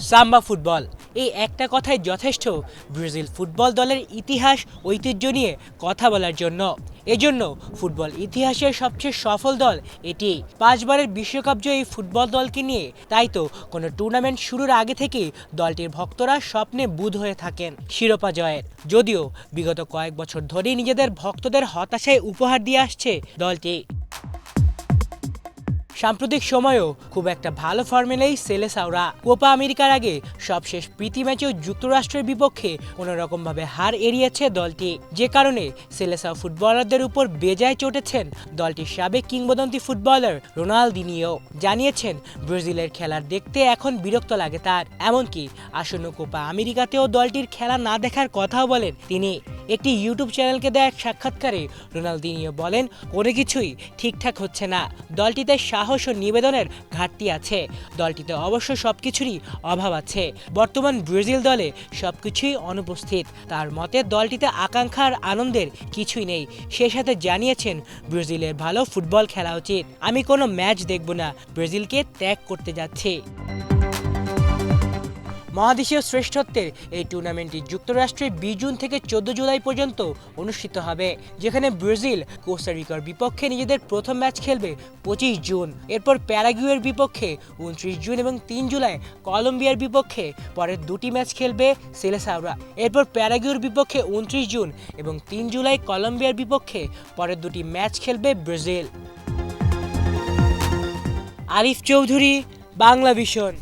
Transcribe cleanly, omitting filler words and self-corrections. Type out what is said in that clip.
সাম্বা football, এই একটা কথাই যথেষ্ট ব্রাজিল ফুটবল দলের ইতিহাস ঐতিহ্য নিয়ে কথা বলার জন্য। এজন্য ফুটবল ইতিহাসের সবচেয়ে সফল দল এটি। 5 বারের বিশ্বকাপ জয়ী ফুটবল দলকে নিয়ে তাই তো কোনো টুর্নামেন্ট শুরুর আগে থেকেই দলটির ভক্তরা স্বপ্নে বুঁদ হয়ে থাকেন শিরোপা জয়ের। যদিও বিগত কয়েক বছর ধরেই নিজেদের ভক্তদের হতাশায় উপহার দিয়ে আসছে দলটি। সাম্প্রতিক সময়েও খুব একটা ভালো ফর্মে নেই সেলেসাওরা। কোপা আমেরিকার আগে সবশেষ প্রীতি ম্যাচেও যুক্তরাষ্ট্রের বিপক্ষে কোনোরকমভাবে হার এড়িয়েছে দলটি, যে কারণে সেলেসাও ফুটবলারদের উপর বেজায় চটেছেন দলটির সাবেক কিংবদন্তি ফুটবলার রোনালদিনিও। জানিয়েছেন ব্রাজিলের খেলার দেখতে এখন বিরক্ত লাগে তার, এমনকি আসন্ন কোপা আমেরিকাতেও দলটির খেলা না দেখার কথাও বলেন তিনি। একটি ইউটিউব চ্যানেলকে দেয়া এক সাক্ষাৎকারে রোনালদিনিও বলেন, কোনো কিছুই ঠিকঠাক হচ্ছে না, দলটিতে সাহস ও নিবেদনের ঘাটতি আছে, দলটিতে অবশ্য সবকিছুরই অভাব আছে, বর্তমান ব্রাজিল দলে সবকিছুই অনুপস্থিত। তার মতে দলটিতে আকাঙ্ক্ষা আর আনন্দের কিছুই নেই। সে সাথে জানিয়েছেন ব্রাজিলের ভালো ফুটবল খেলা উচিত, আমি কোনো ম্যাচ দেখব না, ব্রাজিলকে ত্যাগ করতে যাচ্ছি। মহাদেশীয় শ্রেষ্ঠত্বের এই টুর্নামেন্টটি যুক্তরাষ্ট্রে 20 জুন থেকে 14 জুলাই পর্যন্ত অনুষ্ঠিত হবে, যেখানে ব্রাজিল কোস্টারিকার বিপক্ষে নিজেদের প্রথম ম্যাচ খেলবে 25 জুন। এরপর প্যারাগুয়ের বিপক্ষে 29 জুন এবং 3 জুলাই কলম্বিয়ার বিপক্ষে পরের দুটি ম্যাচ খেলবে সেলেসাওরা। এরপর প্যারাগুয়ের বিপক্ষে 29 জুন এবং 3 জুলাই কলম্বিয়ার বিপক্ষে পরের দুটি ম্যাচ খেলবে ব্রাজিল। আরিফ চৌধুরী, বাংলা ভিশন।